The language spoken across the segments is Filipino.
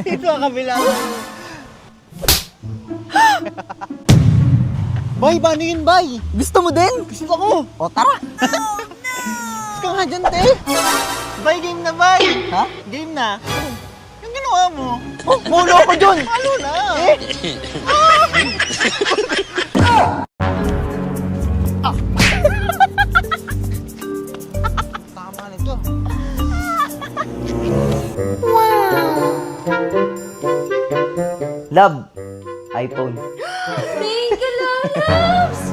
Ito ang kabila. Bay, paano yun, bay? Gusto mo din? Gusto ko. O tara. Gusto ka nga dyan, te. Bay, game na, bay. Ha? Game na. Yung ginawa mo. Oh, mulo ko dyan. Ano na? Tama nito. Love, iPhone. Thank you, loves!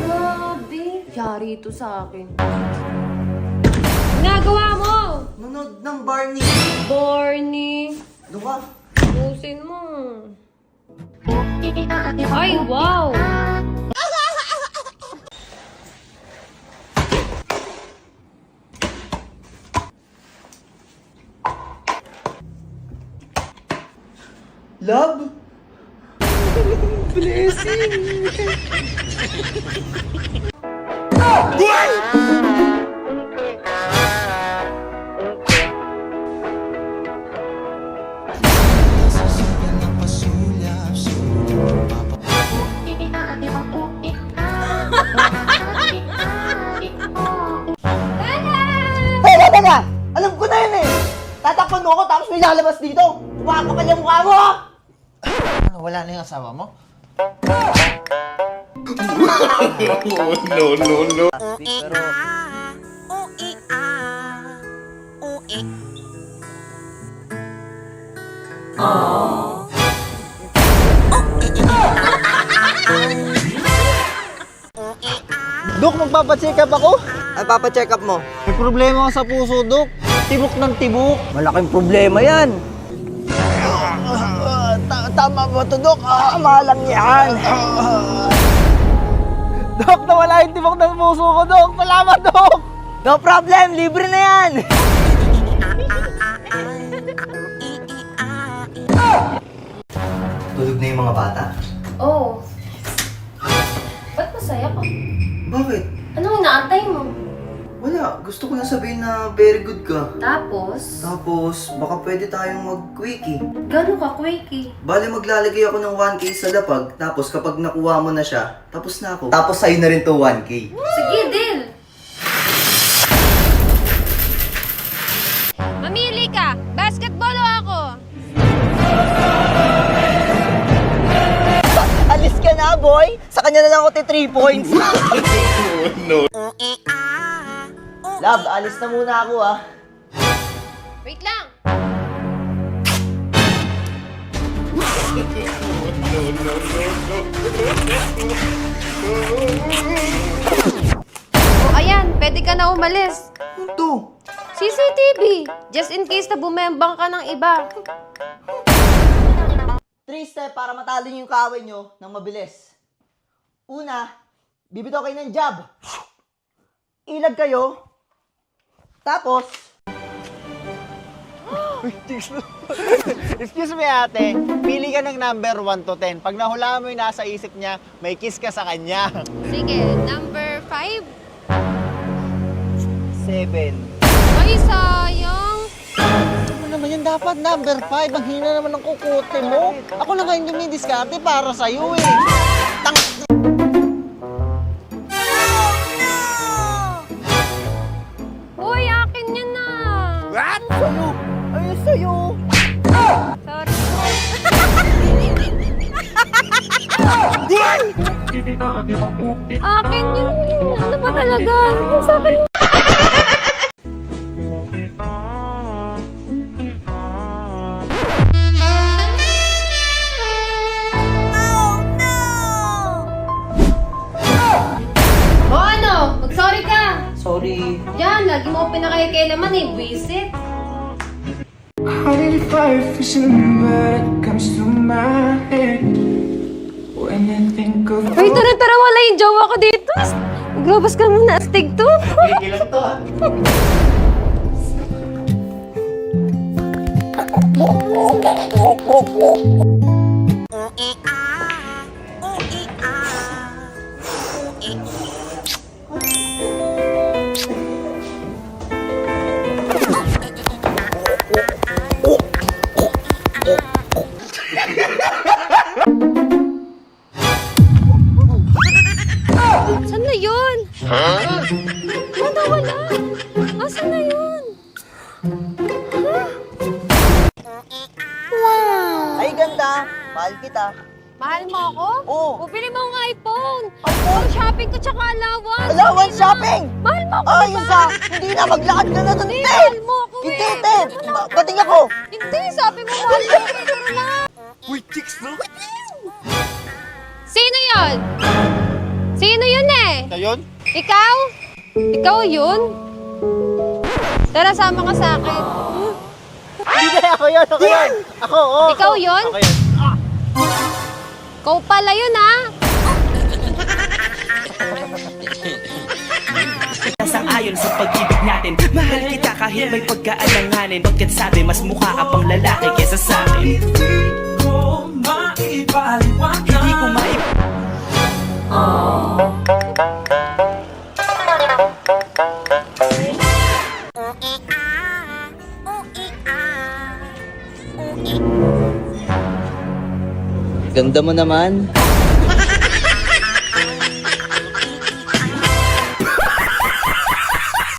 Grabe, yari ito sa akin. Ginagawa mo! Nunod ng Barney. Barney! Ano ka? Pusin mo. Ay, wow! Love? Teka! Alam ko na yun eh! Tatakpan mo ako tapos may lalabas dito! Kumakapal yung mukha mo! Ano, wala na yung asawa mo? Pero... Dok, magpapacheck up ako. Ay, papacheck up mo. May problema ako sa puso, Dok. Tibok ng tibok. Malaking problema yan. Tama ba ito, Dok? Tama lang yan. Dok, nawala yung tibok ng puso ko, Dok. Salamat, Dok. No problem, libre na yan. Tulog na yung mga bata. Oh. Ba't masaya ka? Bakit? Anong inaantay mo? Wala, gusto ko na sabihin na very good ka. Tapos, Tapos, baka pwede tayong mag-quickie. gano'n ka quickie? Bali maglalagay ako ng 1K sa lapag, tapos kapag nakuha mo na siya, tapos na ako. Tapos sa'yo na rin to 1K. Sige, deal! Mamili ka! Basketball o ako? Alis ka na, boy! Sa kanya na lang ako 3 points. Love, alis na muna ako ah. Wait lang! O ayan, pwede ka na umalis. Ano to? CCTV! Just in case na bumembang ka ng iba. 3 step para matalo niyo yung kaaway nyo ng mabilis. Una, bibitaw kayo ng jab. Ilag kayo. Tapos, Excuse me, ate. Pili ka ng number 1 to 10. Pag nahulaan mo yung nasa isip niya, may kiss ka sa kanya. Sige, number 5. 7. Ay, sayang. Ano naman yan? Dapat number 5. Ang hina naman ng kukote mo. Ako na ngayon yung diskarte para sa'yo eh. Uy, akin yan na. What? Sa'yo! Ayun sa'yo! Sorry. Akin yun. Ano ba talaga? Yung sa akin. O ano? Mag-sorry ka. Sorry. Yan, lagi mo pinakikailaman eh. Visit. I need fire fishing, but it comes to my head. Tara, wala yung jowa ko dito. Maglabas ka muna, astig to. Ilang to ha? Saan na yun? Wala. Asan na yun? Ay, ganda. Mahal kita. Mahal mo ako? Oo. Bubili mo ang iPhone. Pang shopping ko tsaka allowance. Allowance shopping! Mahal mo ako, Ay, diba? isa! Hindi na, maglakad ka na doon, Hindi, te! mahal mo ako Hindi, eh. te! Bating ako! Hindi, sabi mo mahal mo ako. Pero na. Sino yun? Sino yun eh? Ngayon? Ikaw? Ikaw yun? Tara, sama ka sa akin. Hindi na, ako yun, ako yun. Ako, oo. Ikaw yun? Ako yun. Ikaw pala yun, ha? Sang-ayon sa pag-ibig natin. Mahal kita kahit may pagkaalanganin. Pagkat sabi mas mukha ka pang lalaki kesa sa akin. Hindi ko Ganda mo naman.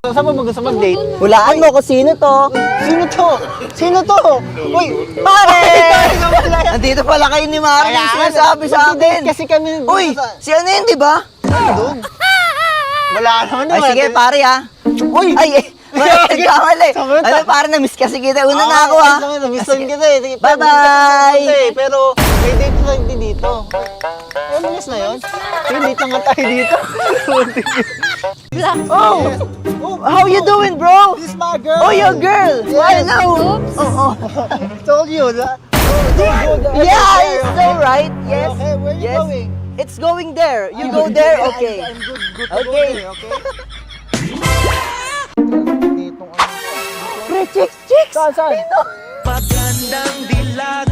Saan mo gusto mag-date? Hulaan mo kung sino to. Sino to? Sino to? Uy, Pare! Nandito pala kayo ni Mari. Kaya Sinasabi sa akin. Kasi kami Uy, si ano yun, di ba? doon. Wala naman Ay, sige, pare ha. Uy! Ay, nagkamali. Sabi mo, Ano, pare, na-miss kasi kita. Una na ako ha. Namisan kita eh. Sige, Bye-bye! eh. Pero may date tayo dito. Eh, malis na yun. Sige, date lang nga tayo dito. Oh! How you doing, bro? This is my girl. Oh, your girl! I know! Oops. Oh, oh. Told you. Yeah, it's so right. Yes. Okay, where you Yes. going? It's going there. You go there, okay. I'm good to Okay. go there, okay? Ditong ano. Pre, chicks! Saan, saan? magandang dilag.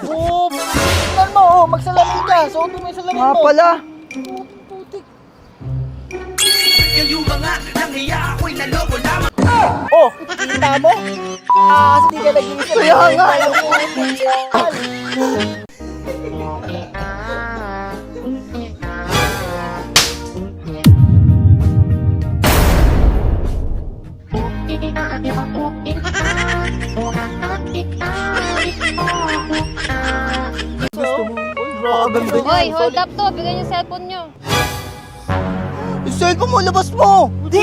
Oh, tingnan mo, oh, magsalamin ka. Suotin mo yung salamin Nga mo. pala. Putik. Kayo mga nangiya ako'y naloko lamang. Oh, kita mo? Kasi di ka nag-iisip. Kaya nga. Grabe. Hoy, hold up to. Bigyan yung cellphone nyo. Yung cellphone mo, labas mo! Di!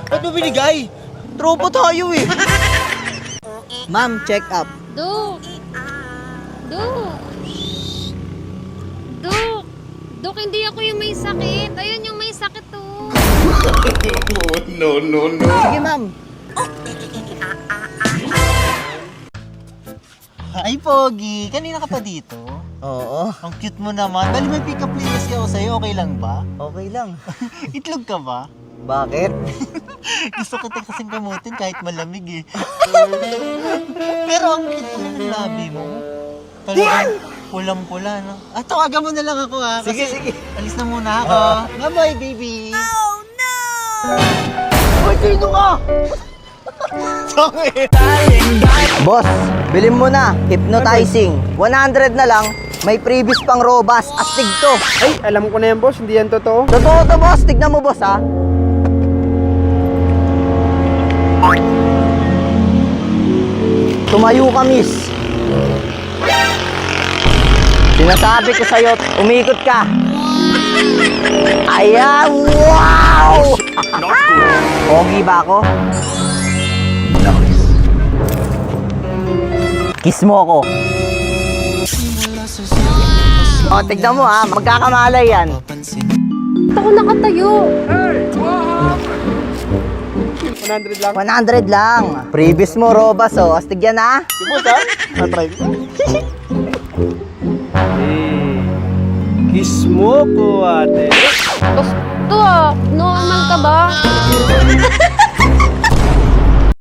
Ba't mo binigay? Tropa tayo eh. Ma'am, check up. Duk! Duk! Duk! Duk, hindi ako yung may sakit. Ayun yung may sakit to. Sige, ma'am. Ay, Pogi. Kanina ka pa dito? Oo, Ang cute mo naman. Bali, may pick-up line kasi ako sa'yo. Okay lang ba? okay lang. Itlog ka ba? Bakit? Gusto kita kasing kamutin kahit malamig eh. Pero ang cute ng labi mo. Talagang pulang-pula, no? Ah, tawagan mo na lang ako ha. Sige, Kasi sige. alis na muna ako. Bye-bye, baby. Uy, sino ka? Sorry. Boss, bilhin mo na. Hypnotizing. 100 na lang. May previous pang robas. Astig to. Ay, alam ko na yan, boss. Hindi yan totoo. Totoo to, boss. Tignan mo, boss, ha? Tumayo ka, miss. Sinasabi ko sa'yo, umikot ka. Ayan, wow! Pogi ba ako? Kiss mo ako. O, tignan mo ha, magkakamalay yan. Ba't ako nakatayo? 100 lang. 100 lang. Previous mo, Robas, oh. Astig yan, ha? Si boss, ha? Na-try ko. Kiss mo ko, ate. Gusto no